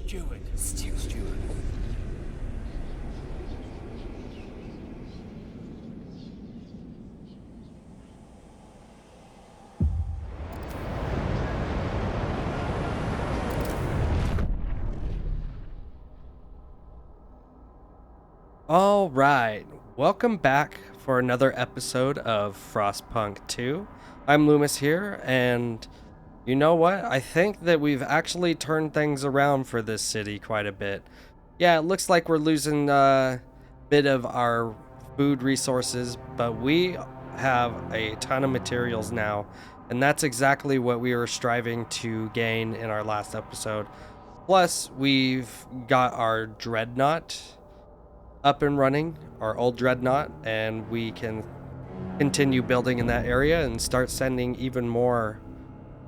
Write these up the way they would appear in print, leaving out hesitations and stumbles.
Steward. All right, welcome back for another episode of FrostPunk 2. I'm Loomis here, and you know what? I think that we've actually turned things around for this city quite a bit. Yeah, it looks like we're losing a bit of our food resources, but we have a ton of materials now, and that's exactly what we were striving to gain in our last episode. Plus, we've got our dreadnought up and running, our old dreadnought, and we can continue building in that area and start sending even more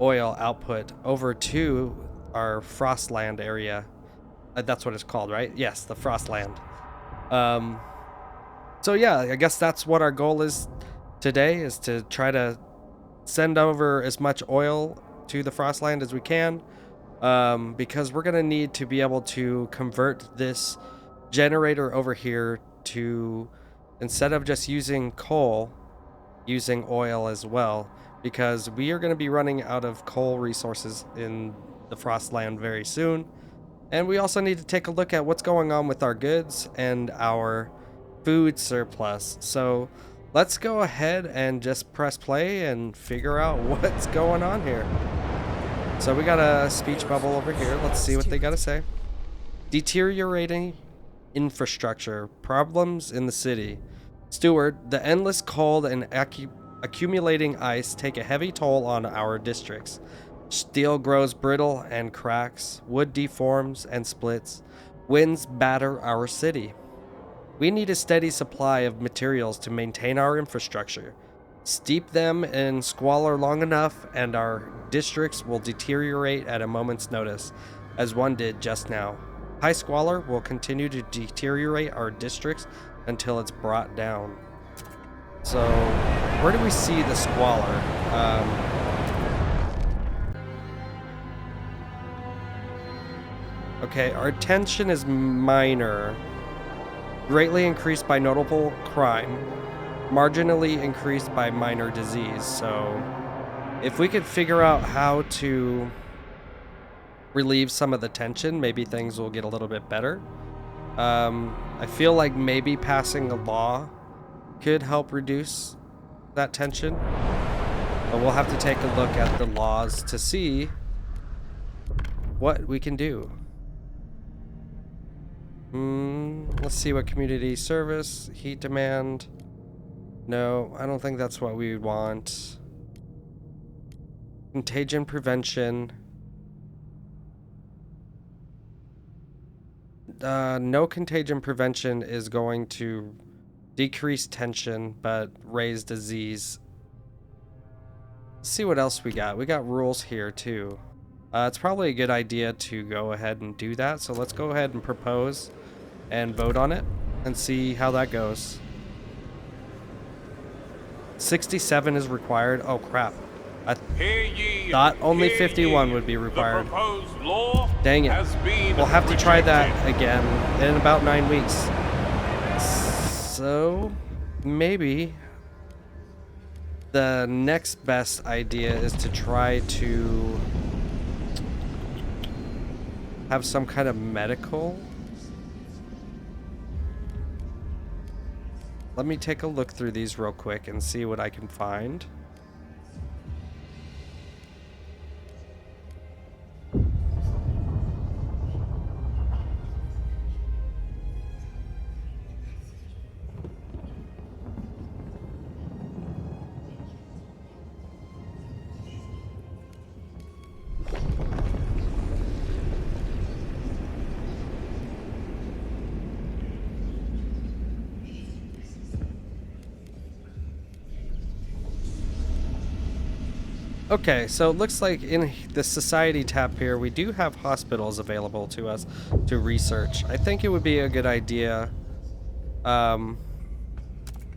oil output over to our Frostland area. That's what it's called, right? Yes, the Frostland. Um, so yeah, I guess that's what our goal is today, is to try to send over as much oil to the Frostland as we can, because we're going to need to be able to convert this generator over here to, instead of just using coal, using oil as well, because we are going to be running out of coal resources in the Frostland very soon. And we also need to take a look at what's going on with our goods and our food surplus. So let's go ahead and just press play and figure out what's going on here. So we got a speech bubble over here. Let's see what they got to say. Deteriorating infrastructure, problems in the city. Steward, the endless cold and accumulating ice take a heavy toll on our districts. Steel grows brittle and cracks, wood deforms and splits, winds batter our city. We need a steady supply of materials to maintain our infrastructure. Steep them in squalor long enough, and our districts will deteriorate at a moment's notice, as one did just now. High squalor will continue to deteriorate our districts until it's brought down. So, where do we see the squalor? Okay, our tension is minor. Greatly increased by notable crime. Marginally increased by minor disease. So, if we could figure out how to relieve some of the tension, maybe things will get a little bit better. I feel like maybe passing a law could help reduce that tension, but we'll have to take a look at the laws to see what we can do. Let's see what community service, heat demand. No, I don't think that's what we want. Contagion prevention. No contagion prevention is going to decrease tension, but raise disease. Let's see what else we got. We got rules here too. It's probably a good idea to go ahead and do that. So let's go ahead and propose and vote on it and see how that goes. 67 is required. Oh crap. I thought only 51 would be required. Dang it. We'll have to try that again in about 9 weeks. So maybe the next best idea is to try to have some kind of medical. Let me take a look through these real quick and see what I can find. Okay, so it looks like in the society tab here, we do have hospitals available to us to research. I think it would be a good idea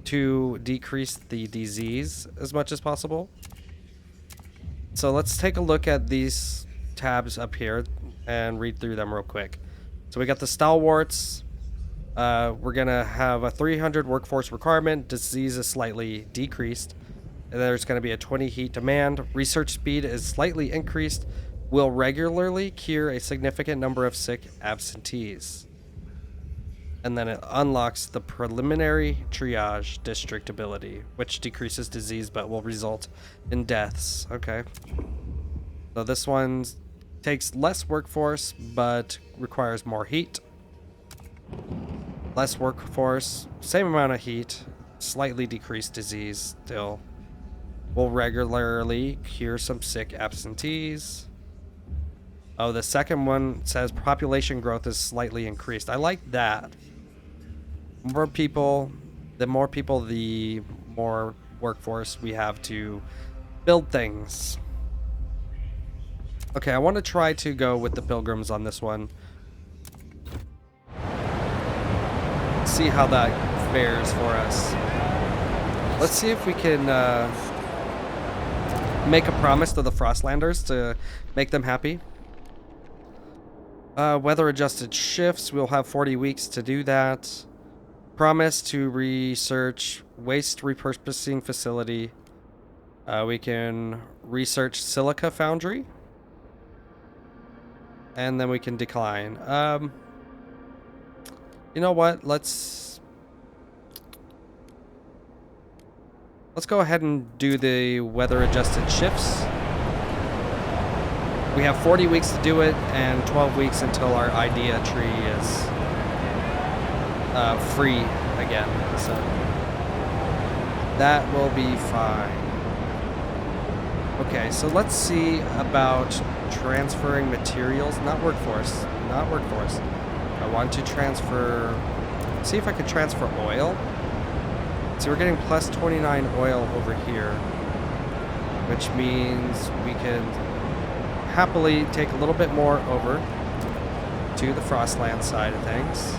to decrease the disease as much as possible. So let's take a look at these tabs up here. and read through them real quick. So we got the stalwarts. We're gonna have a 300 workforce requirement. Disease is slightly decreased. And there's going to be a 20 heat demand. Research speed is slightly increased. Will regularly cure a significant number of sick absentees. And then it unlocks the preliminary triage district ability, which decreases disease but will result in deaths. Okay. So this one takes less workforce but requires more heat. Less workforce, same amount of heat, slightly decreased disease still. Will regularly cure some sick absentees. Oh, the second one says population growth is slightly increased. I like that. More people, the more workforce we have to build things. Okay, I want to try to go with the pilgrims on this one. See how that fares for us. Let's see if we can make a promise to the Frostlanders to make them happy. Weather adjusted shifts. We'll have 40 weeks to do that. Promise to research waste repurposing facility. We can research silica foundry. And then we can decline. You know what? Let's go ahead and do the weather adjusted shifts. We have 40 weeks to do it and 12 weeks until our idea tree is free again. So that will be fine. Okay, so let's see about transferring materials, not workforce. I want to transfer, see if I could transfer oil. So we're getting plus 29 oil over here, which means we can happily take a little bit more over to the Frostland side of things.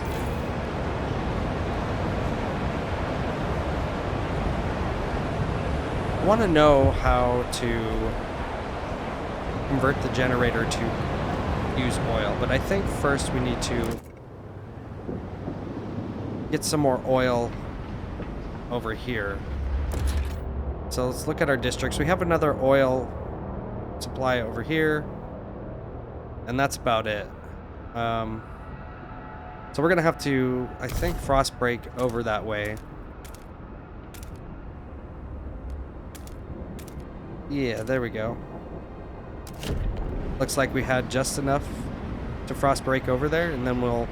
I want to know how to convert the generator to use oil, but I think first we need to get some more oil over here. So let's look at our districts. We have another oil supply over here, and that's about it. So we're gonna have to, I think, frost break over that way. Yeah, there we go. Looks like we had just enough to frost break over there, and then we'll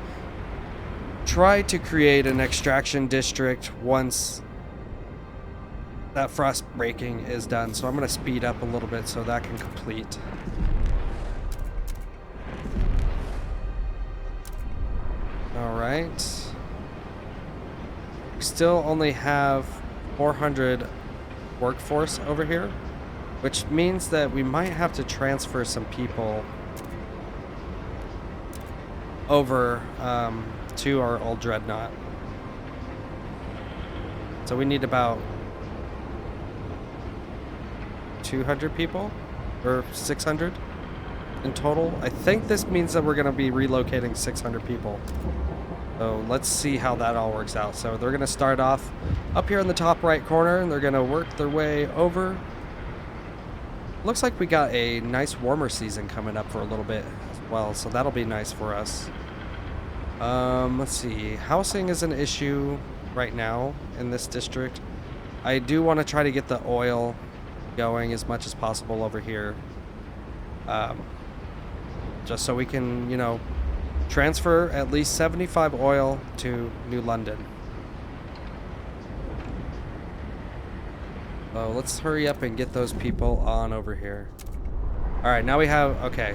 try to create an extraction district once that frost breaking is done. So I'm going to speed up a little bit so that can complete. All right. We still only have 400 workforce over here, which means that we might have to transfer some people over to our old dreadnought. So we need about 200 people or 600 in total. I think this means that we're going to be relocating 600 people. So let's see how that all works out. So they're going to start off up here in the top right corner, and they're going to work their way over. Looks like we got a nice warmer season coming up for a little bit as well, so that'll be nice for us. Let's see. Housing is an issue right now in this district. I do want to try to get the oil going as much as possible over here. Just so we can, you know, transfer at least 75 oil to New London. So let's hurry up and get those people on over here. All right, now we have, okay.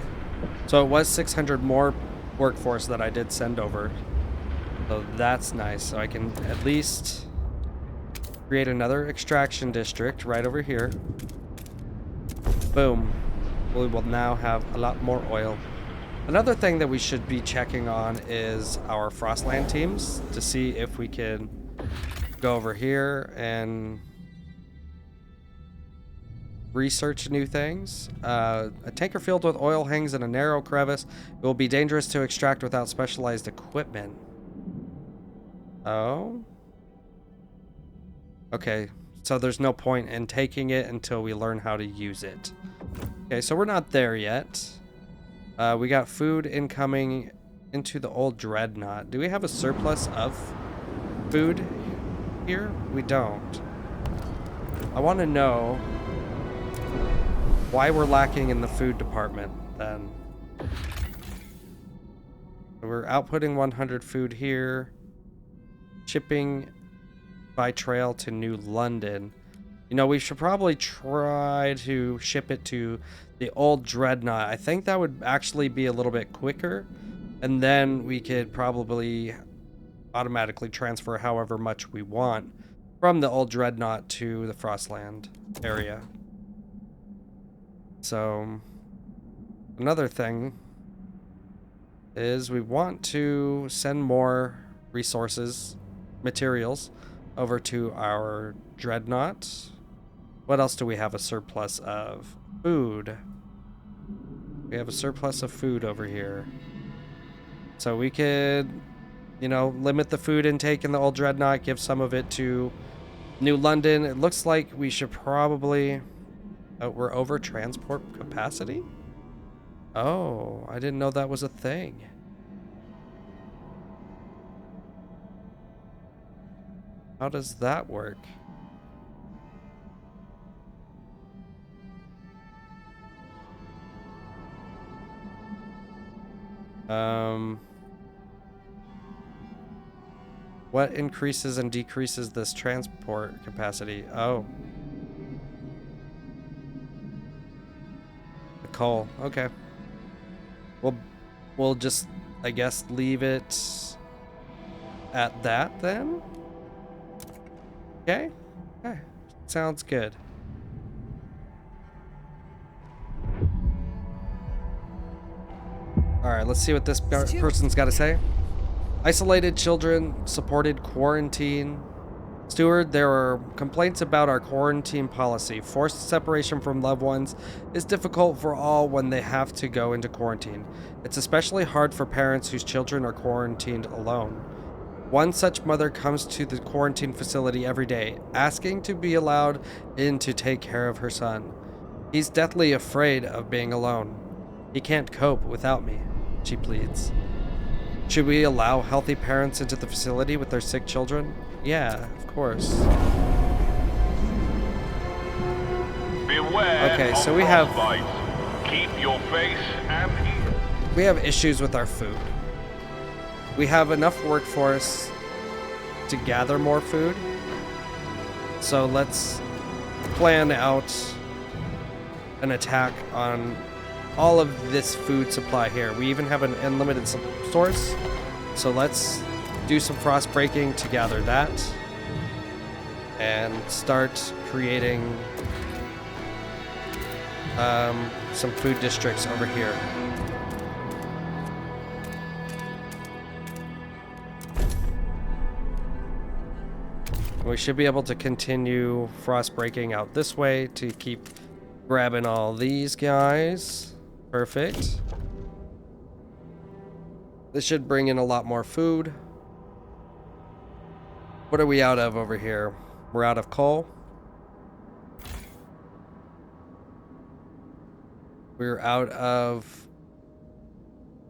So it was 600 more workforce that I did send over. So that's nice. So I can at least create another extraction district right over here. Boom. We will now have a lot more oil. Another thing that we should be checking on is our Frostland teams to see if we can go over here and research new things. A tanker filled with oil hangs in a narrow crevice. It will be dangerous to extract without specialized equipment. Oh. Okay, so there's no point in taking it until we learn how to use it. Okay, so we're not there yet. We got food incoming into the old dreadnought. Do we have a surplus of food here? We don't. I want to know why we're lacking in the food department then. We're outputting 100 food here. Shipping by trail to New London. You know, we should probably try to ship it to the old dreadnought. I think that would actually be a little bit quicker. And then we could probably automatically transfer however much we want from the old dreadnought to the Frostland area. So, another thing is we want to send more resources, materials, over to our dreadnought. What else do we have a surplus of? Food. We have a surplus of food over here. So we could, you know, limit the food intake in the old dreadnought, give some of it to New London. It looks like we should probably... Oh, we're over transport capacity? Oh, I didn't know that was a thing. How does that work? What increases and decreases this transport capacity? Oh. The coal. Okay. We'll just, I guess, leave it at that then? Okay. Okay. Sounds good. Alright, let's see what this person's got to say. Isolated children, supported quarantine. Steward, there are complaints about our quarantine policy. Forced separation from loved ones is difficult for all when they have to go into quarantine. It's especially hard for parents whose children are quarantined alone. One such mother comes to the quarantine facility every day, asking to be allowed in to take care of her son. He's deathly afraid of being alone. He can't cope without me, she pleads. Should we allow healthy parents into the facility with their sick children? Yeah, of course. Beware. Okay, so we have... Keep your face and eat. We have issues with our food. We have enough workforce to gather more food. So let's plan out an attack on all of this food supply here. We even have an unlimited source. So let's do some frost breaking to gather that and start creating some food districts over here. We should be able to continue frost breaking out this way to keep grabbing all these guys. Perfect. This should bring in a lot more food. What are we out of over here? We're out of coal. We're out of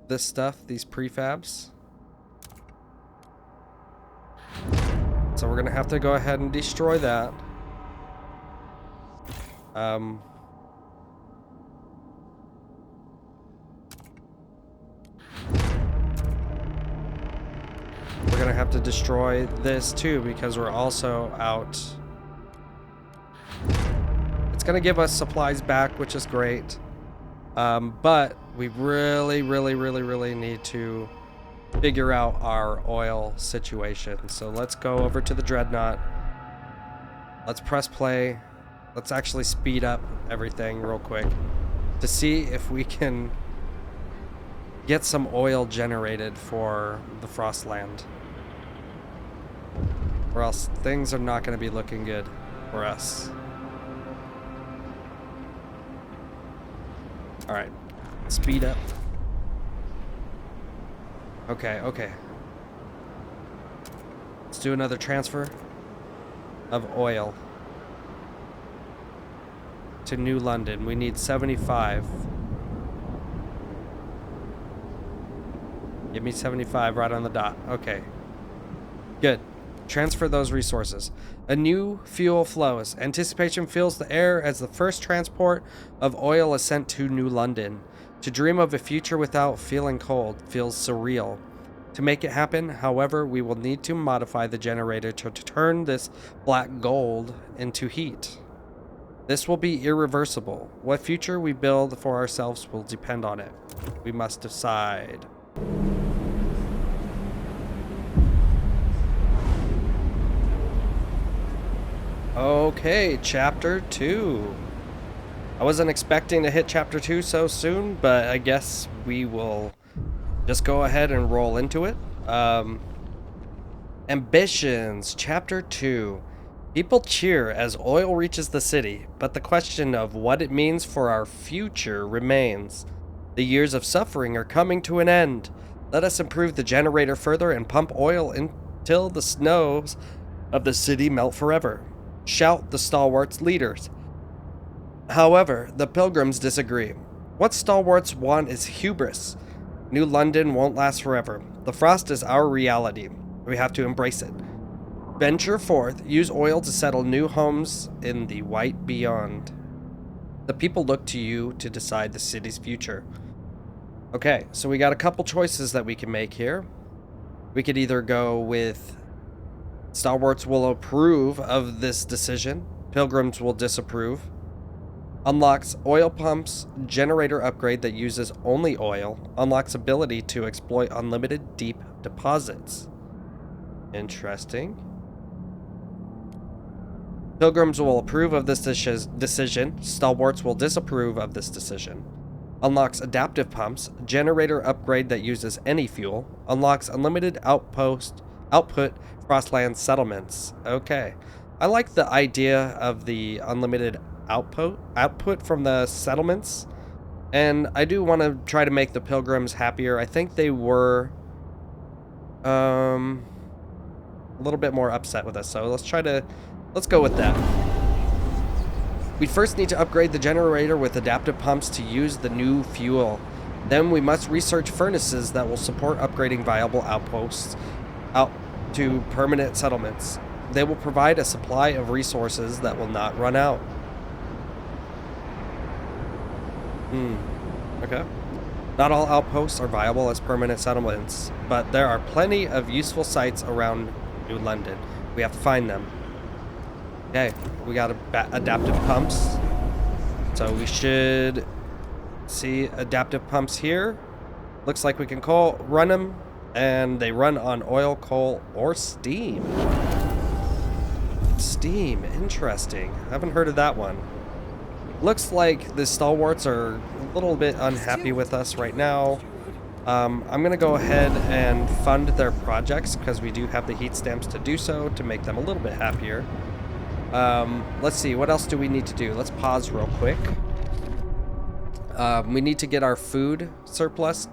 this stuff, these prefabs. So we're gonna have to go ahead and destroy that. We're gonna have to destroy this too because we're also out. It's gonna give us supplies back, which is great. But we really need to figure out our oil situation. So let's go over to the dreadnought. Let's press play. Let's actually speed up everything real quick to see if we can get some oil generated for the Frostland. Or else things are not going to be looking good for us. All right, speed up. Okay, okay. Let's do another transfer of oil to New London. We need 75. Give me 75 right on the dot. Okay. Good. Transfer those resources. A new fuel flows. Anticipation fills the air as the first transport of oil is sent to New London. To dream of a future without feeling cold feels surreal. To make it happen, however, we will need to modify the generator to turn this black gold into heat. This will be irreversible. What future we build for ourselves will depend on it. We must decide. Okay, chapter 2. I wasn't expecting to hit chapter 2 so soon, but I guess we will just go ahead and roll into it. Ambitions, chapter 2. People cheer as oil reaches the city, but the question of what it means for our future remains. The years of suffering are coming to an end. Let us improve the generator further and pump oil until the snows of the city melt forever. Shout the stalwarts leaders. However, the pilgrims disagree. What stalwarts want is hubris. New London won't last forever. The frost is our reality. We have to embrace it. Venture forth, use oil to settle new homes in the white beyond. The people look to you to decide the city's future. Okay, so we got a couple choices that we can make here. We could either go with stalwarts will approve of this decision, pilgrims will disapprove. Unlocks oil pumps, generator upgrade that uses only oil, unlocks ability to exploit unlimited deep deposits. Interesting. Pilgrims will approve of this decision, stalwarts will disapprove of this decision. Unlocks adaptive pumps, generator upgrade that uses any fuel, unlocks unlimited output Frostland settlements. Okay. I like the idea of the unlimited output from the settlements, and I do want to try to make the pilgrims happier. I think they were a little bit more upset with us, so let's go with that. We first need to upgrade the generator with adaptive pumps to use the new fuel. Then we must research furnaces that will support upgrading viable outposts out to permanent settlements. They will provide a supply of resources that will not run out. Okay. Not all outposts are viable as permanent settlements, but there are plenty of useful sites around New London. We have to find them. Okay, we got adaptive pumps. So we should see adaptive pumps here. Looks like we can run them, and they run on oil, coal, or steam. Steam, interesting. I haven't heard of that one. Looks like the stalwarts are a little bit unhappy with us right now. I'm going to go ahead and fund their projects because we do have the heat stamps to do so to make them a little bit happier. Let's see, what else do we need to do? Let's pause real quick. We need to get our food surplus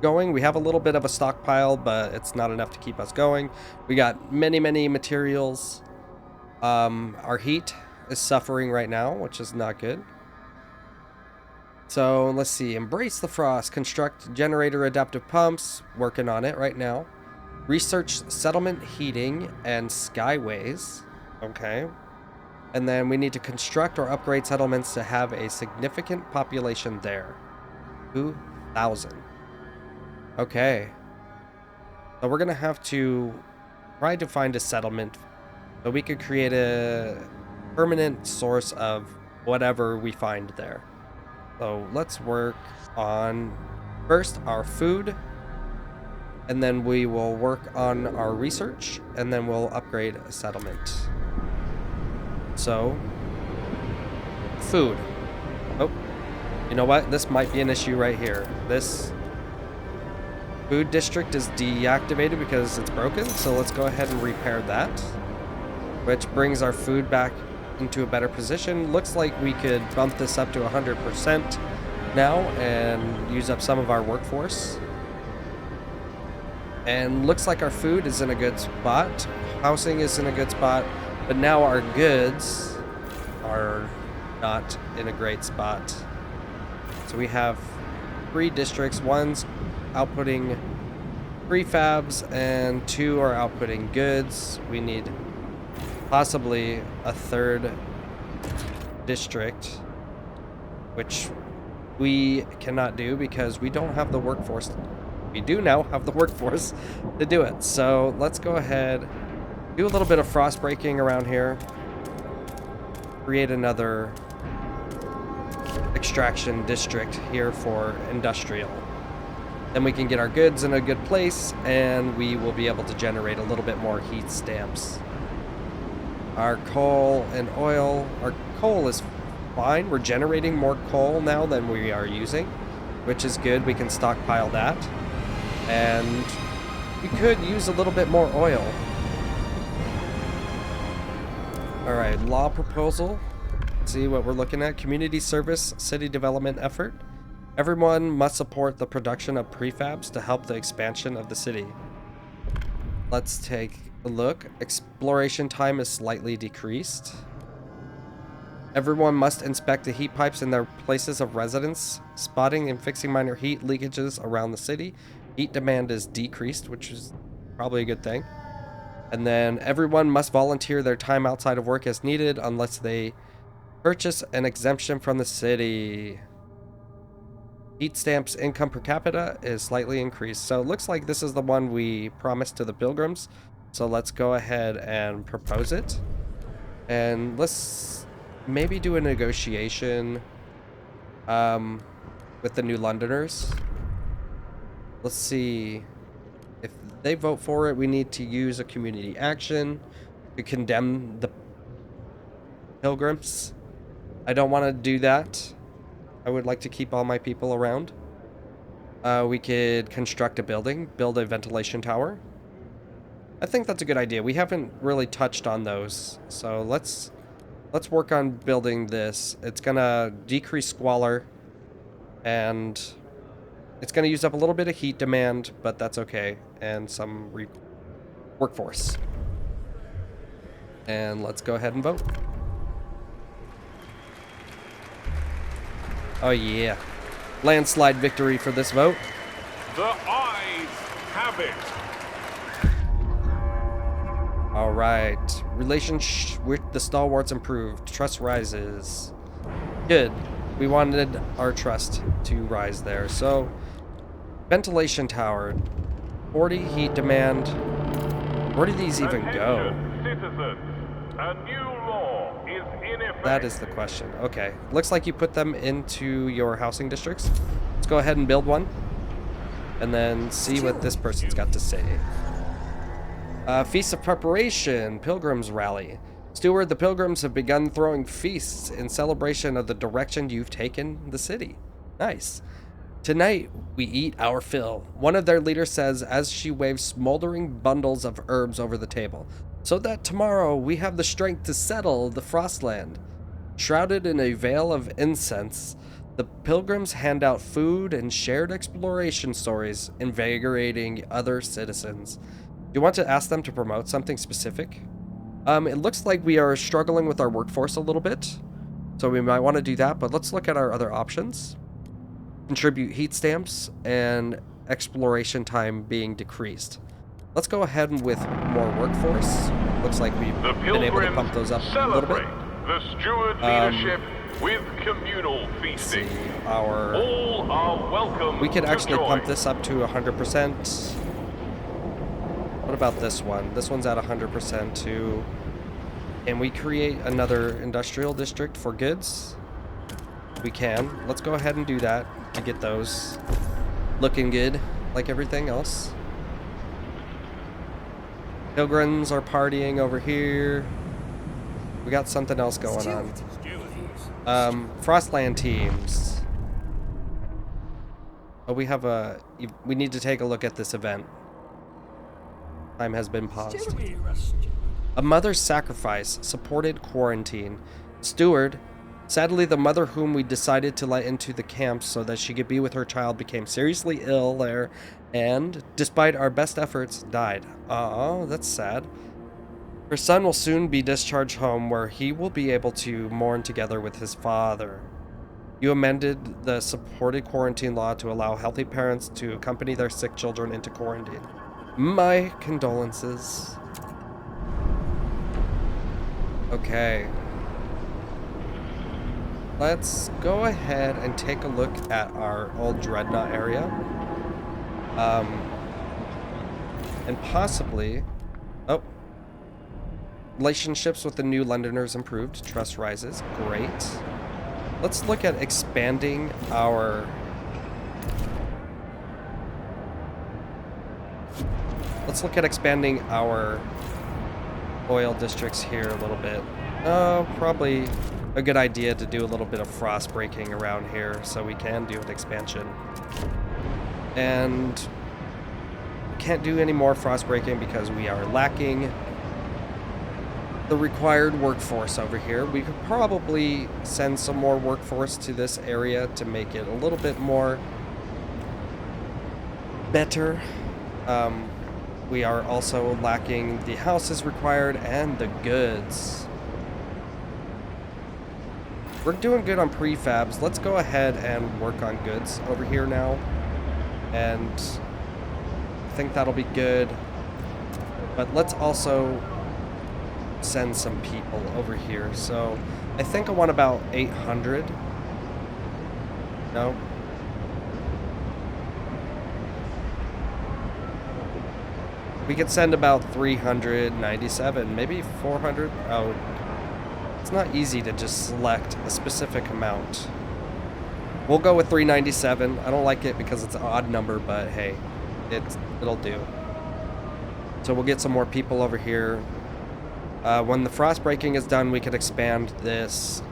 going. We have a little bit of a stockpile, but it's not enough to keep us going. We got many materials. Our heat is suffering right now, which is not good. So let's see, embrace the frost, construct generator adaptive pumps, working on it right now. Research settlement heating and skyways. Okay. And then we need to construct or upgrade settlements to have a significant population there. 2,000. Okay. So we're going to have to try to find a settlement so we could create a permanent source of whatever we find there. So let's work on first our food, and then we will work on our research, and then we'll upgrade a settlement. So, food. Oh, you know what? This might be an issue right here. This food district is deactivated because it's broken, so let's go ahead and repair that, which brings our food back into a better position. Looks like we could bump this up to 100%. now and use up some of our workforce. And looks like our food is in a good spot. Housing is in a good spot. But now our goods are not in a great spot. So we have 3 districts. One's outputting prefabs and 2 are outputting goods. We need possibly a 3rd district, which we cannot do because we don't have the workforce. We do now have the workforce to do it. So let's go ahead, do a little bit of frost breaking around here, create another extraction district here for industrial. Then we can get our goods in a good place and we will be able to generate a little bit more heat stamps. Our coal and oil, our coal is fine. We're generating more coal now than we are using, which is good. We can stockpile that. And we could use a little bit more oil. All right, law proposal. Let's see what we're looking at. Community service, city development effort. Everyone must support the production of prefabs to help the expansion of the city. Let's take a look. Exploration time is slightly decreased. Everyone must inspect the heat pipes in their places of residence, spotting and fixing minor heat leakages around the city. Heat demand is decreased, which is probably a good thing. And then everyone must volunteer their time outside of work as needed unless they purchase an exemption from the city. Heat stamps income per capita is slightly increased. So it looks like this is the one we promised to the pilgrims. So let's go ahead and propose it. And let's maybe do a negotiation with the New Londoners. Let's see. If they vote for it, we need to use a community action to condemn the pilgrims. I don't want to do that. I would like to keep all my people around. We could construct a building, build a ventilation tower. I think that's a good idea. We haven't really touched on those. So let's work on building this. It's gonna decrease squalor and it's gonna use up a little bit of heat demand, but that's okay. And some workforce. And let's go ahead and vote. Oh yeah. Landslide victory for this vote. The eyes have it. All right. Relationship with the stalwarts improved. Trust rises. Good. We wanted our trust to rise there. So, ventilation tower. 40 heat demand. Where do these even go? Citizens, a new law is in effect. That is the question. Okay. Looks like you put them into your housing districts. Let's go ahead and build one. And then see what this person's got to say. Feast of Preparation. Pilgrims Rally. Steward, the pilgrims have begun throwing feasts in celebration of the direction you've taken the city. Nice. Tonight, we eat our fill. One of their leaders says as she waves smoldering bundles of herbs over the table. So that tomorrow we have the strength to settle the Frostland. Shrouded in a veil of incense, the pilgrims hand out food and shared exploration stories, invigorating other citizens. Do you want to ask them to promote something specific? It looks like we are struggling with our workforce a little bit, so we might want to do that, but let's look at our other options. Contribute heat stamps and exploration time being decreased. Let's go ahead with more workforce. Looks like we've been able to pump those up a little bit. The steward leadership with communal feasting. All are welcome. We could actually join. pump this up to 100%. What about this one? This one's at 100% too. Can we create another industrial district for goods? We can. Let's go ahead and do that to get those looking good like everything else. Pilgrims are partying over here. We got something else going on. Frostland teams. Oh, we need to take a look at this event. Time has been paused. A mother's sacrifice supported quarantine. Steward, Sadly, the mother whom we decided to let into the camp so that she could be with her child became seriously ill there and, despite our best efforts, died. Aw, that's sad. Her son will soon be discharged home where he will be able to mourn together with his father. You amended the supported quarantine law to allow healthy parents to accompany their sick children into quarantine. My condolences. Okay. Let's go ahead and take a look at our old dreadnought area. And possibly... Oh. Relationships with the new Londoners improved. Trust rises. Great. Let's look at expanding our... Let's look at expanding our oil districts here a little bit. Probably a good idea to do a little bit of frost breaking around here so we can do an expansion. And we can't do any more frost breaking because we are lacking the required workforce over here. We could probably send some more workforce to this area to make it a little bit more better. We are also lacking the houses required and the goods. We're doing good on prefabs. Let's go ahead and work on goods over here now. And I think that'll be good. But let's also send some people over here. So I think I want about 800. No. We could send about 397, maybe 400. Oh, it's not easy to just select a specific amount. We'll go with 397. I don't like it because it's an odd number, but hey, it'll do. So we'll get some more people over here. When the frost breaking is done, we could expand this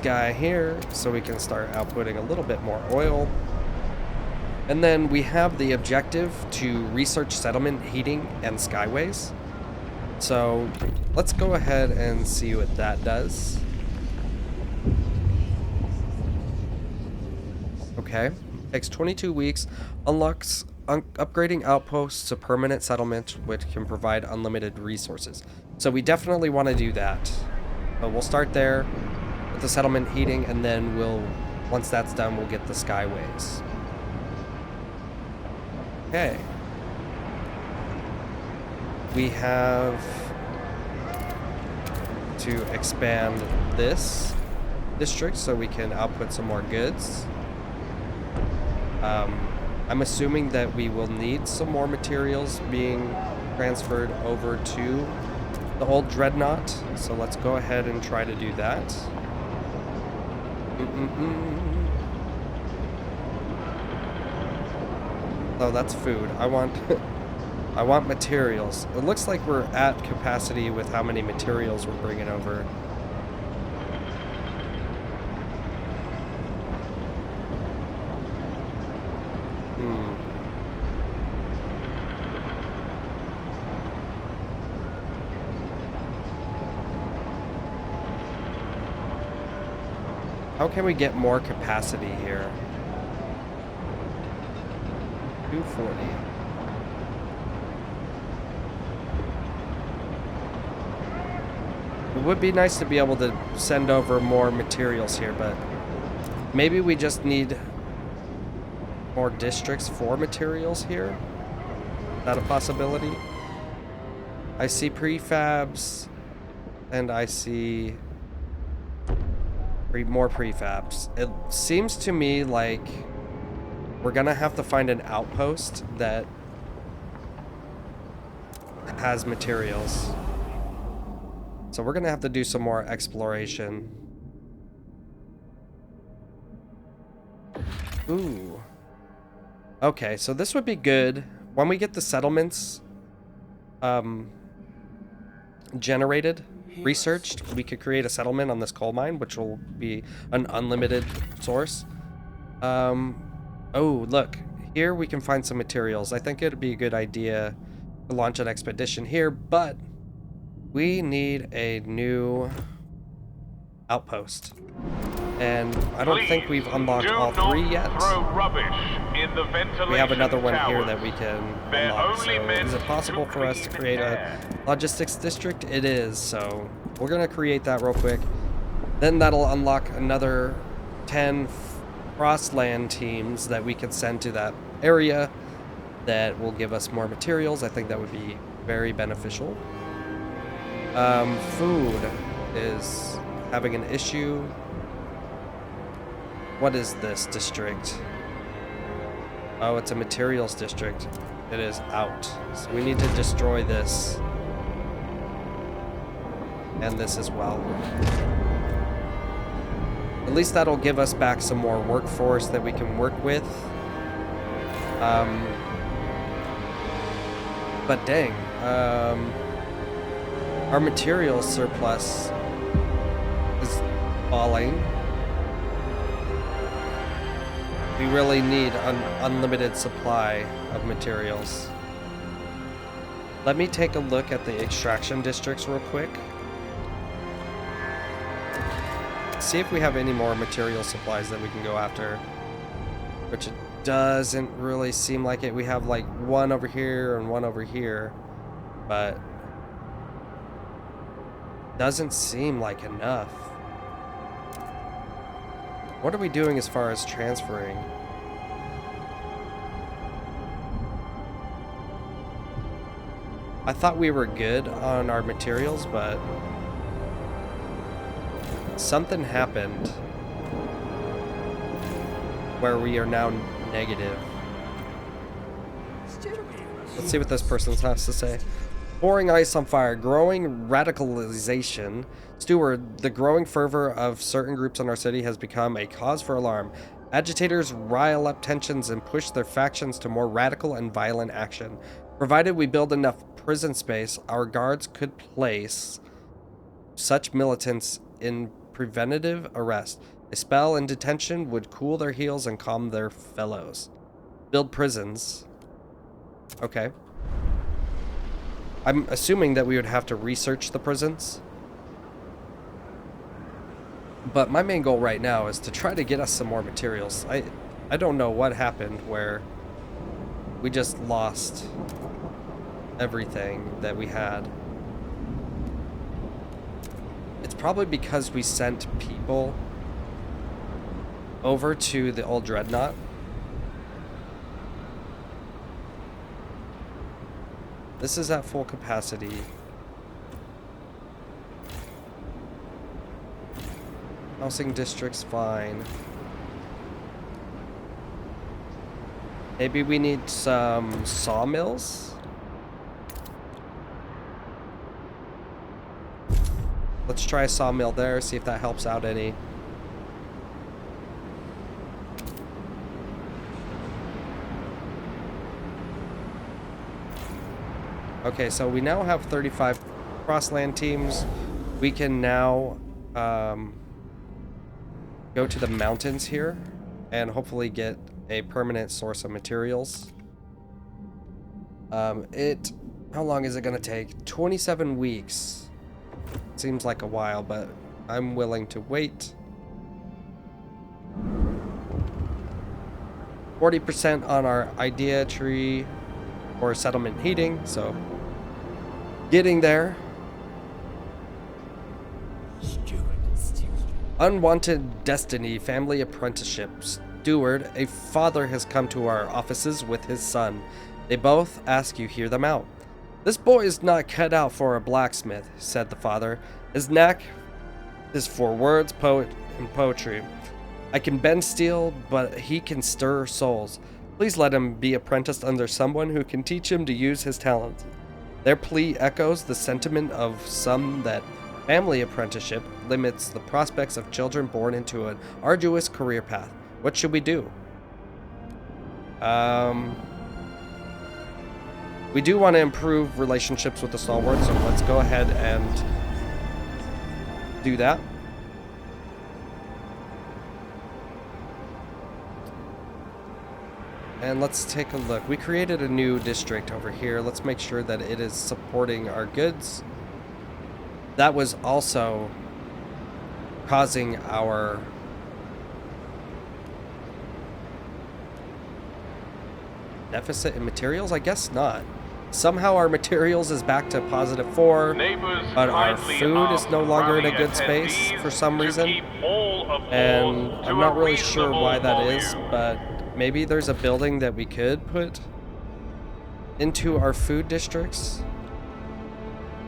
guy here so we can start outputting a little bit more oil. And then we have the objective to research settlement heating and skyways. So let's go ahead and see what that does. Okay, takes 22 weeks, unlocks upgrading outposts to permanent settlement, which can provide unlimited resources. So we definitely want to do that. But we'll start there with the settlement heating, and then once that's done, we'll get the skyways. Okay. We have to expand this district so we can output some more goods. I'm assuming that we will need some more materials being transferred over to the old dreadnought. So let's go ahead and try to do that. Oh, that's food. I want materials. It looks like we're at capacity with how many materials we're bringing over. How can we get more capacity here? 240. It would be nice to be able to send over more materials here, but maybe we just need more districts for materials here. Is that a possibility? I see prefabs, and I see more prefabs. It seems to me like we're gonna have to find an outpost that has materials. So we're gonna have to do some more exploration. Ooh. Okay, so this would be good. When we get the settlements generated, researched, we could create a settlement on this coal mine, which will be an unlimited source. Oh, look. Here we can find some materials. I think it'd be a good idea to launch an expedition here, but We need a new outpost. And I don't think we've unlocked all three yet. Throw rubbish in the ventilation We have another one here towers. that we can They're unlock. only So meant is it possible to for us to clean create a air. logistics district? It is. So we're going to create that real quick. Then that'll unlock another 10 Frostland teams that we can send to that area that will give us more materials. I think that would be very beneficial. Food is having an issue. What is this district? Oh, it's a materials district. It is out. So we need to destroy this. And this as well. At least that'll give us back some more workforce that we can work with. But dang, our materials surplus is falling. We really need an unlimited supply of materials. Let me take a look at the extraction districts real quick. See if we have any more material supplies that we can go after. Which it doesn't really seem like it. We have like one over here and one over here. But doesn't seem like enough. What are we doing as far as transferring? I thought we were good on our materials, but something happened where we are now negative. Let's see what this person has to say. Pouring ice on fire, growing radicalization. Steward, the growing fervor of certain groups in our city has become a cause for alarm. Agitators rile up tensions and push their factions to more radical and violent action. Provided we build enough prison space, our guards could place such militants in preventative arrest. A spell in detention would cool their heels and calm their fellows. Build prisons. Okay. I'm assuming that we would have to research the prisons. But my main goal right now is to try to get us some more materials. I don't know what happened where we just lost everything that we had. It's probably because we sent people over to the old dreadnought. This is at full capacity. Housing district's fine. Maybe we need some sawmills? Let's try a sawmill there, see if that helps out any. Okay, so we now have 35 Frostland teams. We can now go to the mountains here and hopefully get a permanent source of materials. How long is it gonna take? 27 weeks. Seems like a while, but I'm willing to wait. 40% on our idea tree for settlement heating, so getting there. Unwanted destiny, family apprenticeship. Steward, a father has come to our offices with his son. They both ask you hear them out. This boy is not cut out for a blacksmith, said the father. His knack is for words, and poetry. I can bend steel, but he can stir souls. Please let him be apprenticed under someone who can teach him to use his talents. Their plea echoes the sentiment of some that family apprenticeship limits the prospects of children born into an arduous career path. What should we do? We do want to improve relationships with the stalwarts, so let's go ahead and do that. And let's take a look. We created a new district over here. Let's make sure that it is supporting our goods. that was also causing our deficit in materials? I guess not. Somehow our materials is back to +4, but our food is no longer in a good space for some reason. And I'm not really sure why that is, but maybe there's a building that we could put into our food districts.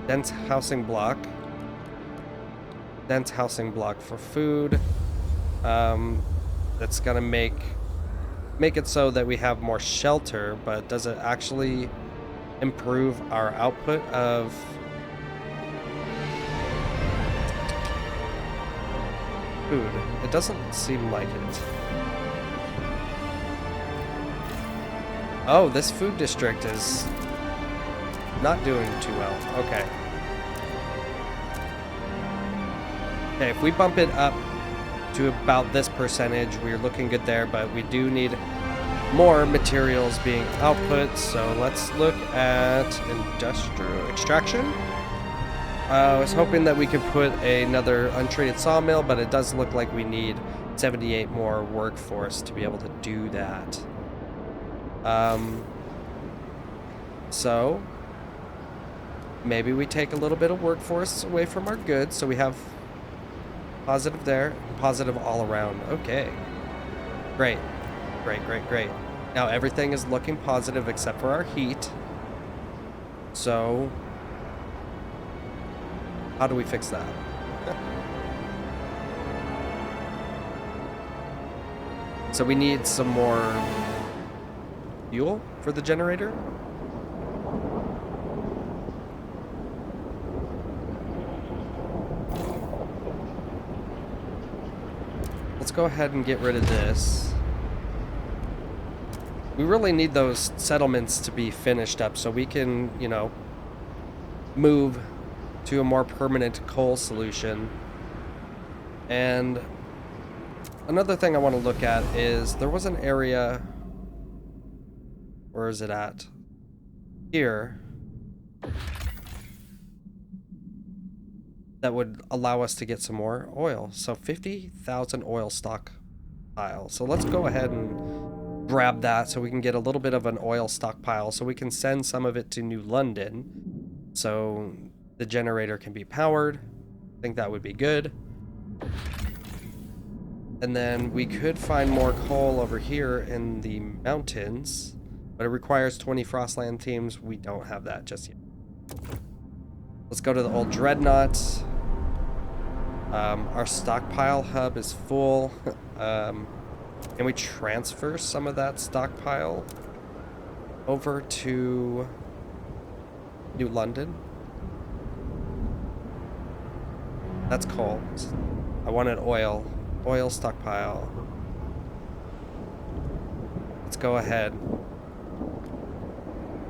Dense housing block. Dense housing block for food. That's gonna make it so that we have more shelter, but does it actually improve our output of food? It doesn't seem like it. Oh, this food district is not doing too well. Okay. Okay, if we bump it up to about this percentage, we're looking good there, but we do need more materials being output, so let's look at industrial extraction. I was hoping that we could put another untreated sawmill, but it does look like we need 78 more workforce to be able to do that. So maybe we take a little bit of workforce away from our goods, so we have positive there, positive all around. Okay, great. Great. Now everything is looking positive except for our heat. So how do we fix that? So we need some more fuel for the generator. Let's go ahead and get rid of this. We really need those settlements to be finished up so we can, you know, move to a more permanent coal solution. And another thing I want to look at is there was an area, where is it at? Here, that would allow us to get some more oil. So 50,000 oil stockpile. So let's go ahead and grab that so we can get a little bit of an oil stockpile so we can send some of it to New London so the generator can be powered. I think that would be good. And then we could find more coal over here in the mountains, but it requires 20 Frostland teams. We don't have that just yet. Let's go to the old Dreadnought. Our stockpile hub is full. Can we transfer some of that stockpile over to New London? That's coal. I wanted oil. Oil stockpile. Let's go ahead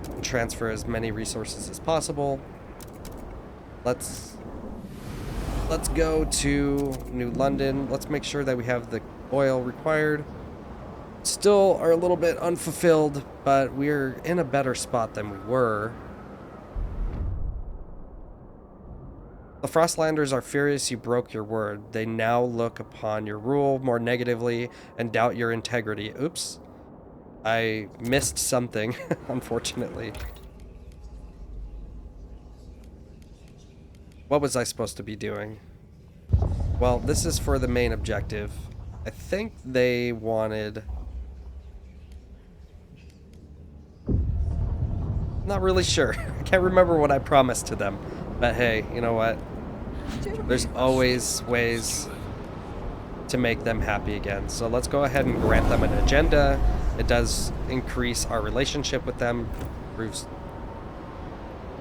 and transfer as many resources as possible. Let's go to New London. Let's make sure that we have the oil required. Still are a little bit unfulfilled, but we're in a better spot than we were. The Frostlanders are furious you broke your word. They now look upon your rule more negatively and doubt your integrity. Oops. I missed something, unfortunately. What was I supposed to be doing? Well, this is for the main objective. I think they wanted... Not really sure. I can't remember what I promised to them. But hey, you know what? There's always ways to make them happy again. So let's go ahead and grant them an agenda. It does increase our relationship with them, improves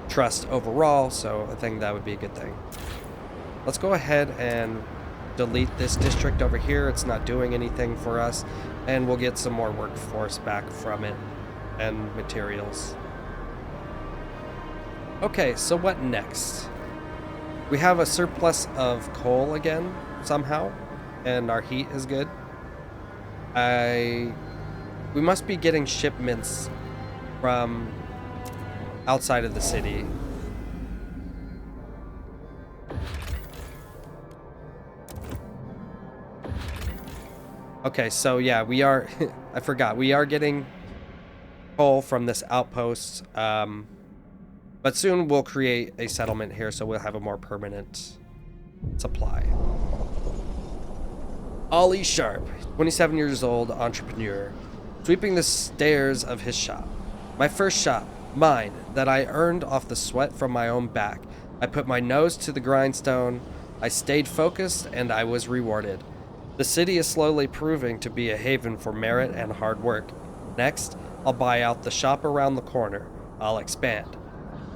trust overall, so I think that would be a good thing. Let's go ahead and delete this district over here. It's not doing anything for us, and we'll get some more workforce back from it and materials. Okay, so what next? We have a surplus of coal again, somehow, and our heat is good. We must be getting shipments from outside of the city. Okay, so yeah, we are... I forgot. We are getting coal from this outpost. But soon we'll create a settlement here, so we'll have a more permanent supply. Ollie Sharp, 27 years old, entrepreneur, sweeping the stairs of his shop. My first shop, mine, that I earned off the sweat from my own back. I put my nose to the grindstone, I stayed focused, and I was rewarded. The city is slowly proving to be a haven for merit and hard work. Next, I'll buy out the shop around the corner. I'll expand.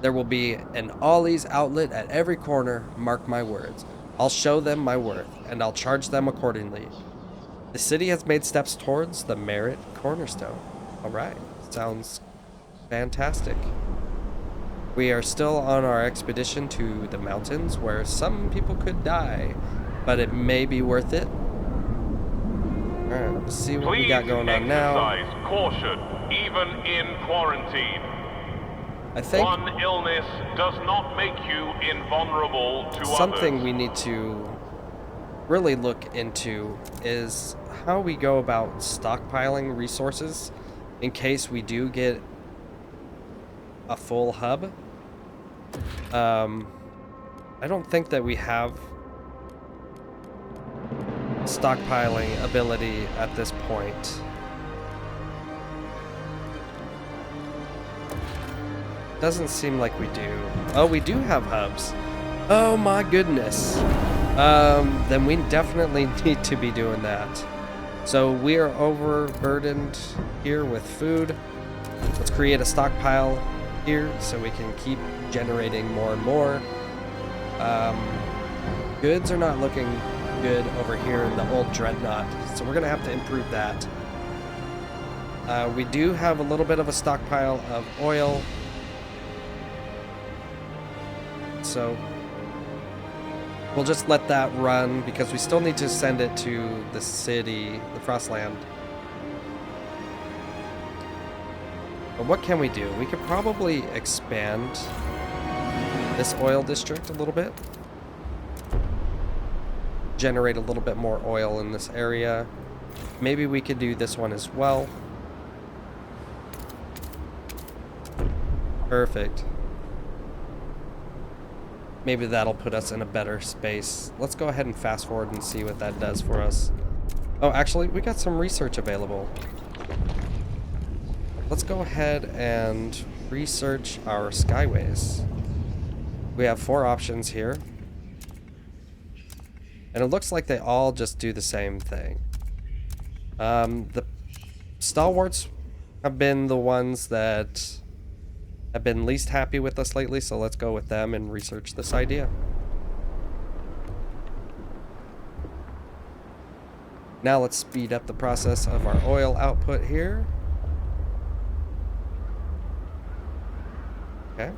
There will be an Ollie's outlet at every corner, mark my words. I'll show them my worth, and I'll charge them accordingly. The city has made steps towards the merit cornerstone. Alright, sounds fantastic. We are still on our expedition to the mountains where some people could die, but it may be worth it. Alright, let's see what we got going on now. Exercise caution, even in quarantine. I think one illness does not make you invulnerable to something others. we need to really look into is how we go about stockpiling resources in case we do get a full hub. I don't think that we have stockpiling ability at this point. Doesn't seem like we do. Oh, we do have hubs. Oh my goodness. Then we definitely need to be doing that. So we are overburdened here with food. Let's create a stockpile here so we can keep generating more and more. Goods are not looking good over here in the old dreadnought, so we're gonna have to improve that. We do have a little bit of a stockpile of oil, so we'll just let that run because we still need to send it to the city, the Frostland. But what can we do? We could probably expand this oil district a little bit. Generate a little bit more oil in this area. Maybe we could do this one as well. Perfect. Maybe that'll put us in a better space. Let's go ahead and fast forward and see what that does for us. Oh, actually, we got some research available. Let's go ahead and research our skyways. We have 4 options here. And it looks like they all just do the same thing. The stalwarts have been the ones that have been least happy with us lately, so let's go with them and research this idea. Now let's speed up the process of our oil output here. Okay.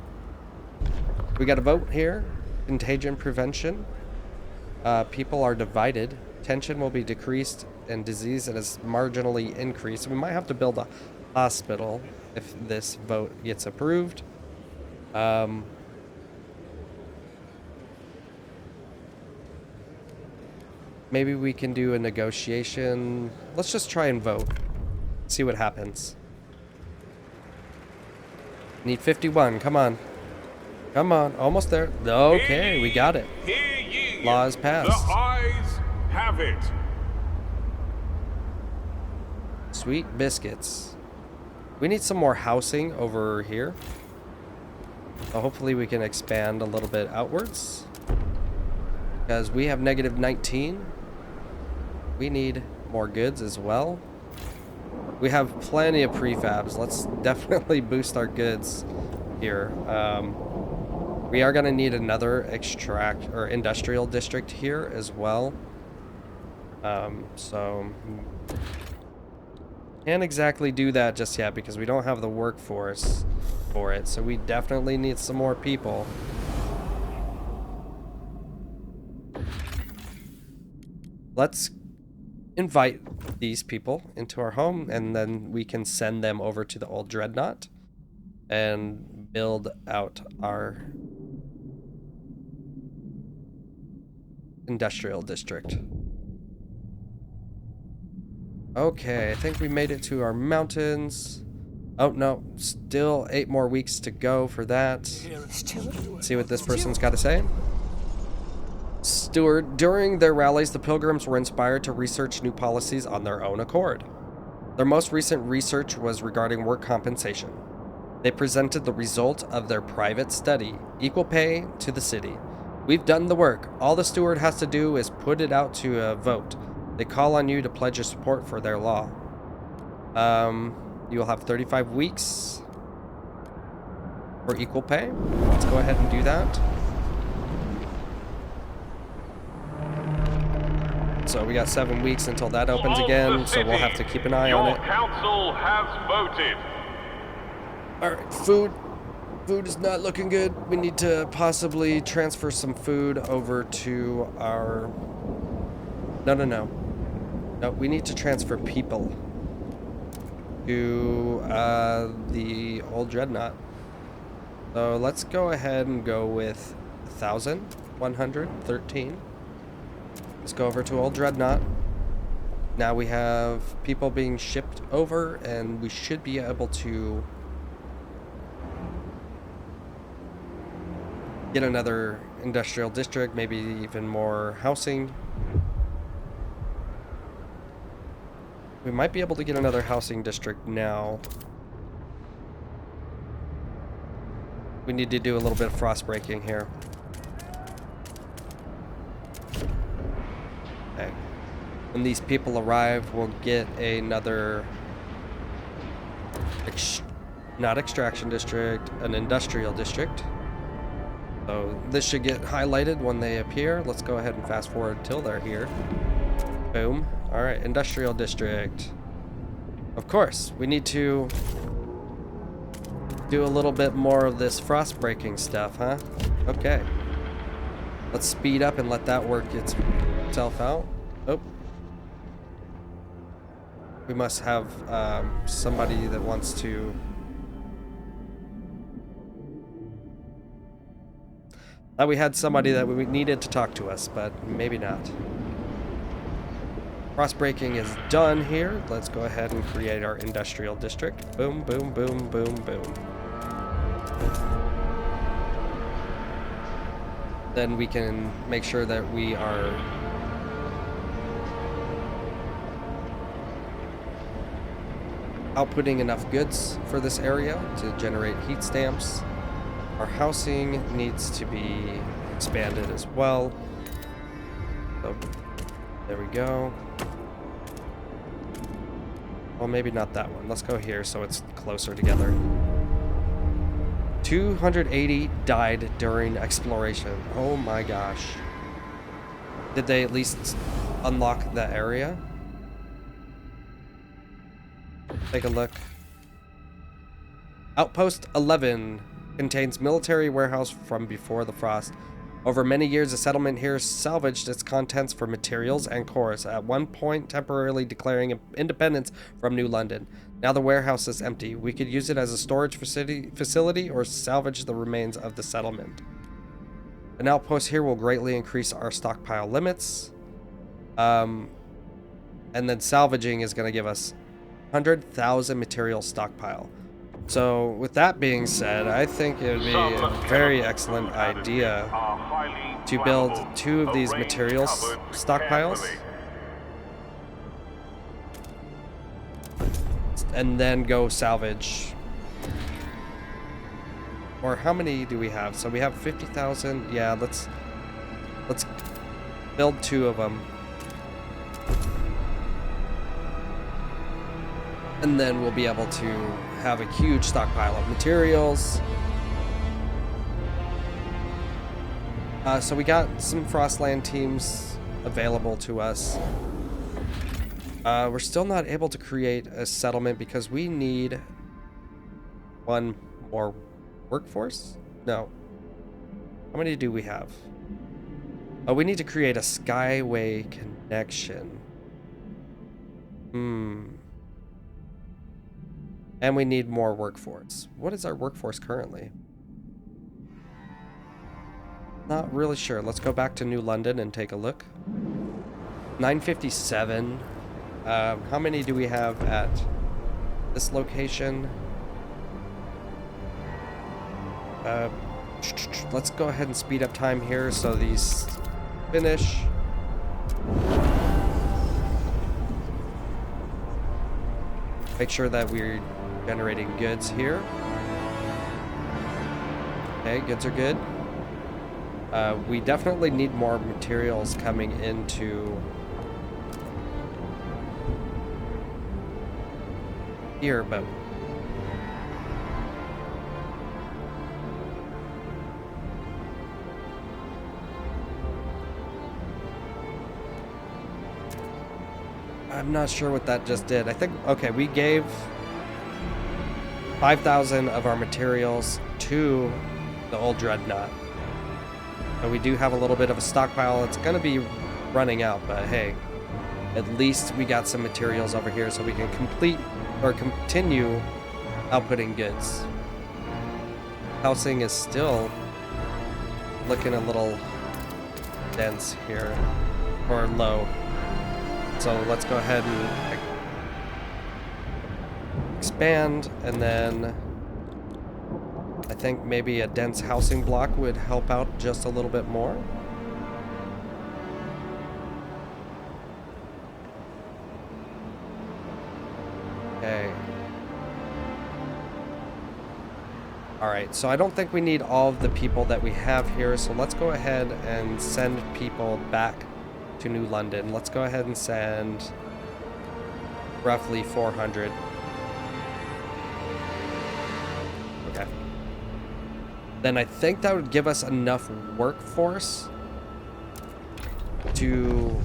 We got a vote here. Contagion prevention. People are divided. Tension will be decreased and disease is marginally increased. We might have to build a hospital if this vote gets approved. Maybe we can do a negotiation. Let's just try and vote. See what happens. Need 51. Come on. Come on. Almost there. Okay, we got it. Law is passed. The eyes have it. Sweet biscuits. We need some more housing over here. So hopefully we can expand a little bit outwards. Because we have negative 19. We need more goods as well. We have plenty of prefabs. Let's definitely boost our goods here. We are going to need another extract or industrial district here as well. So can't exactly do that just yet because we don't have the workforce for it. So we definitely need some more people. Let's invite these people into our home and then we can send them over to the old dreadnought and build out our industrial district. Okay, I think we made it to our mountains. Oh, no. Still 8 more weeks to go for that. See what this person's got to say. Stewart, during their rallies, the Pilgrims were inspired to research new policies on their own accord. Their most recent research was regarding work compensation. They presented the result of their private study, equal pay to the city. We've done the work. All the steward has to do is put it out to a vote. They call on you to pledge your support for their law. You will have 35 weeks for equal pay. Let's go ahead and do that. So we got 7 weeks until that opens again, so we'll have to keep an eye on it. Your council has voted. Alright, food. Food is not looking good. We need to possibly transfer some food over to our... No, we need to transfer people to the old dreadnought. So let's go ahead and go with 1,113. Let's go over to old dreadnought. Now we have people being shipped over, and we should be able to get another industrial district, maybe even more housing. We might be able to get another housing district now. We need to do a little bit of frost breaking here. Okay. When these people arrive, we'll get another not extraction district, an industrial district. So this should get highlighted when they appear. Let's go ahead and fast forward till they're here. Boom. All right, industrial district. Of course, we need to do a little bit more of this frost breaking stuff, huh? Okay. Let's speed up and let that work itself out. Oh. We must have somebody that wants to... we had somebody that we needed to talk to us, but maybe not. Frost breaking is done here. Let's go ahead and create our industrial district. Boom, boom, boom, boom, boom. Then we can make sure that we are outputting enough goods for this area to generate heat stamps. Our housing needs to be expanded as well. So, there we go. Well, maybe not that one. Let's go here so it's closer together. 280 died during exploration. Oh my gosh. Did they at least unlock the area? Take a look. Outpost 11 contains military warehouse from before the frost. Over many years, the settlement here salvaged its contents for materials and cores, at one point temporarily declaring independence from New London. Now the warehouse is empty. We could use it as a storage facility or salvage the remains of the settlement. An outpost here will greatly increase our stockpile limits. And then salvaging is going to give us 100,000 material stockpile. So, with that being said, I think it would be a very excellent idea to build 2 of these material stockpiles. And then go salvage. Or how many do we have? So we have 50,000. Yeah, let's build 2 of them. And then we'll be able to have a huge stockpile of materials. So we got some Frostland teams available to us. We're still not able to create a settlement because we need 1 more workforce? No. How many do we have? Oh, we need to create a skyway connection. And we need more workforce. What is our workforce currently? Not really sure. Let's go back to New London and take a look. 957. How many do we have at this location? Let's go ahead and speed up time here so these finish. Make sure that we're generating goods here. Okay, goods are good. We definitely need more materials coming into here, but I'm not sure what that just did. I think, okay, we gave 5,000 of our materials to the old dreadnought. And we do have a little bit of a stockpile. It's going to be running out, but hey, at least we got some materials over here so we can complete or continue outputting goods. Housing is still looking a little dense here, or low. So let's go ahead and expand, and then I think maybe a dense housing block would help out just a little bit more. Okay. Alright, so I don't think we need all of the people that we have here, so let's go ahead and send people back to New London. Let's go ahead and send roughly 400. Okay. Then I think that would give us enough workforce to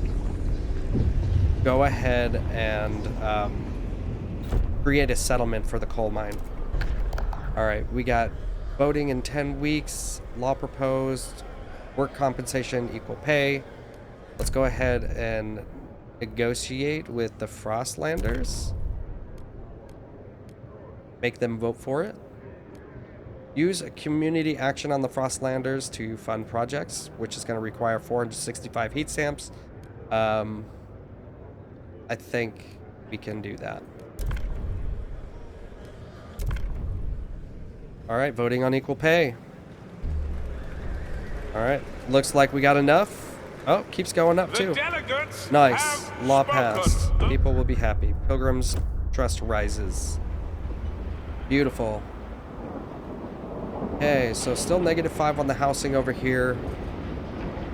go ahead and create a settlement for the coal mine. Alright, we got voting in 10 weeks, law proposed, work compensation, equal pay. Let's go ahead and negotiate with the Frostlanders. Make them vote for it. Use a community action on the Frostlanders to fund projects, which is going to require 465 heat stamps. I think we can do that. Alright, voting on equal pay. Alright, looks like we got enough. Oh, keeps going up too. Nice. Law passed. People will be happy. Pilgrims' trust rises. Beautiful. Okay, so still -5 on the housing over here.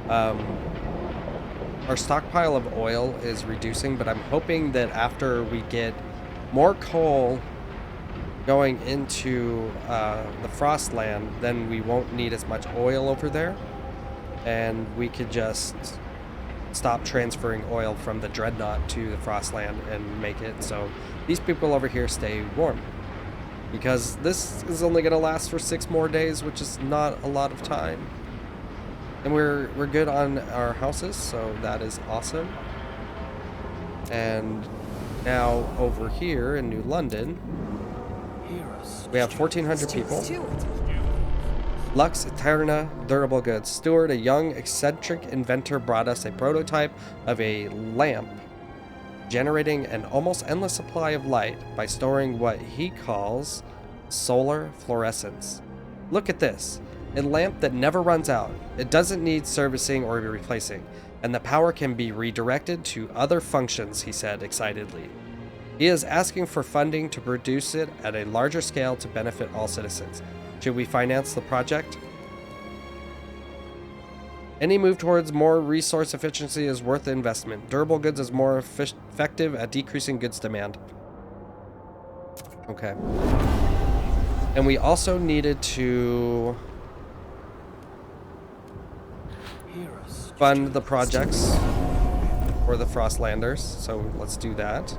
Our stockpile of oil is reducing, but I'm hoping that after we get more coal going into the Frostland, then we won't need as much oil over there. And we could just stop transferring oil from the Dreadnought to the Frostland and make it so these people over here stay warm. Because this is only going to last for 6 more days, which is not a lot of time. And we're good on our houses, so that is awesome. And now over here in New London, we have 1,400 people. Lux Eterna Durable Goods. Stewart, a young, eccentric inventor, brought us a prototype of a lamp generating an almost endless supply of light by storing what he calls solar fluorescence. Look at this. A lamp that never runs out. It doesn't need servicing or replacing, and the power can be redirected to other functions, he said excitedly. He is asking for funding to produce it at a larger scale to benefit all citizens. Should we finance the project? Any move towards more resource efficiency is worth the investment. Durable goods is more effective at decreasing goods demand. Okay. And we also needed to fund the projects for the Frostlanders, so let's do that.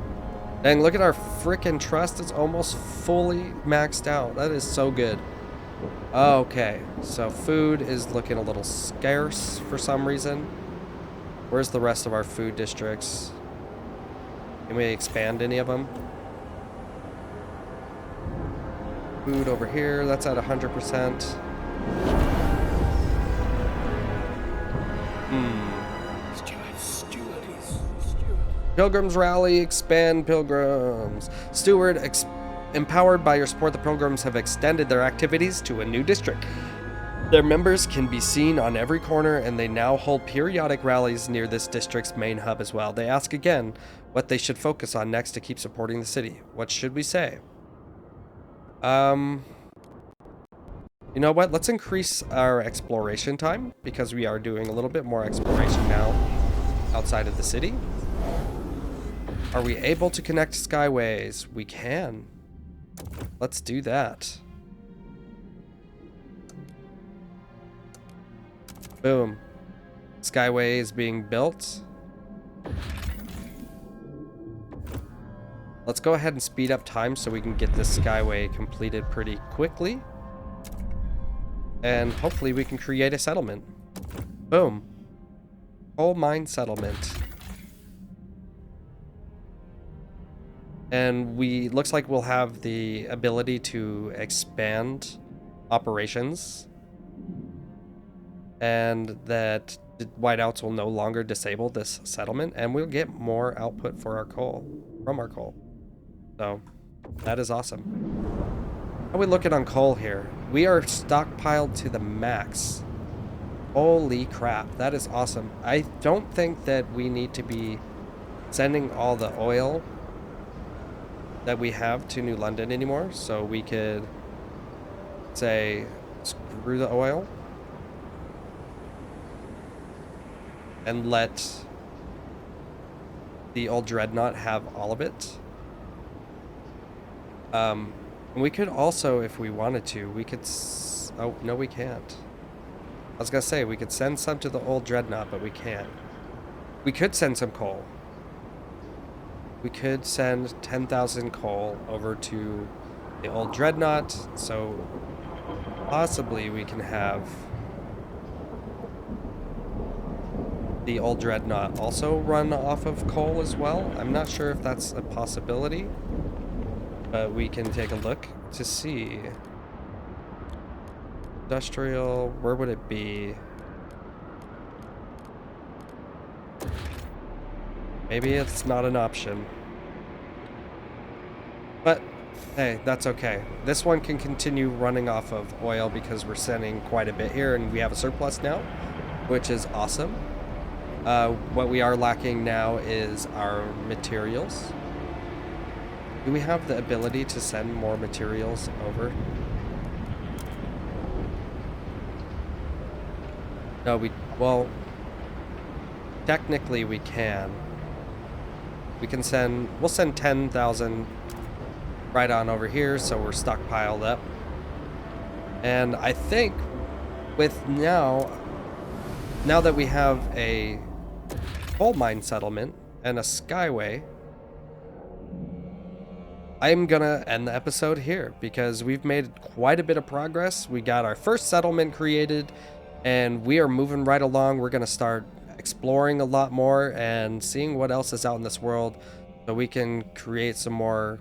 Dang, look at our frickin' trust. It's almost fully maxed out. That is so good. Okay, so food is looking a little scarce for some reason. Where's the rest of our food districts? Can we expand any of them? Food over here, that's at 100%. Pilgrims rally, expand pilgrims. Steward, empowered by your support, the pilgrims have extended their activities to a new district. Their members can be seen on every corner, and they now hold periodic rallies near this district's main hub as well. They ask again what they should focus on next to keep supporting the city. What should we say? You know what? Let's increase our exploration time, because we are doing a little bit more exploration now outside of the city. Are we able to connect skyways? We can. Let's do that. Boom. Skyway is being built. Let's go ahead and speed up time so we can get this skyway completed pretty quickly. And hopefully we can create a settlement. Boom. Coal mine settlement. And looks like we'll have the ability to expand operations. And that the whiteouts will no longer disable this settlement, and we'll get more output for our coal, from our coal. So, that is awesome. How are we looking on coal here? We are stockpiled to the max. Holy crap, that is awesome. I don't think that we need to be sending all the oil that we have to New London anymore, so we could say, screw the oil. And let the old dreadnought have all of it. We could also, if we wanted to, we could... oh, no, we can't. I was gonna say, we could send some to the old dreadnought, but we can't. We could send some coal. We could send 10,000 coal over to the old dreadnought, so possibly we can have the old dreadnought also run off of coal as well. I'm not sure if that's a possibility, but we can take a look to see. Industrial, where would it be? Maybe it's not an option. But hey, that's okay. This one can continue running off of oil because we're sending quite a bit here and we have a surplus now, which is awesome. What we are lacking now is our materials. Do we have the ability to send more materials over? No, well, technically we can. We'll send 10,000 right on over here, so we're stockpiled up. And I think with now that we have a coal mine settlement and a skyway, I'm gonna end the episode here because we've made quite a bit of progress. We got our first settlement created and we are moving right along. We're gonna start exploring a lot more and seeing what else is out in this world so we can create some more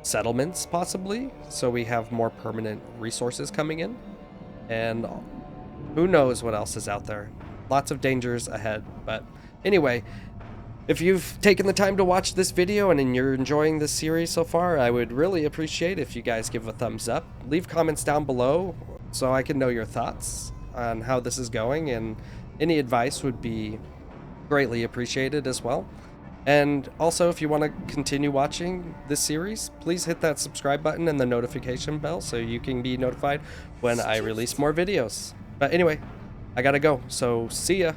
settlements possibly, so we have more permanent resources coming in, and who knows what else is out there. Lots of dangers ahead. But anyway, if you've taken the time to watch this video and you're enjoying this series so far, I would really appreciate if you guys give a thumbs up. Leave comments down below so I can know your thoughts on how this is going, and any advice would be greatly appreciated as well. And also, if you want to continue watching this series, please hit that subscribe button and the notification bell so you can be notified when I release more videos. But anyway, I gotta go, so see ya.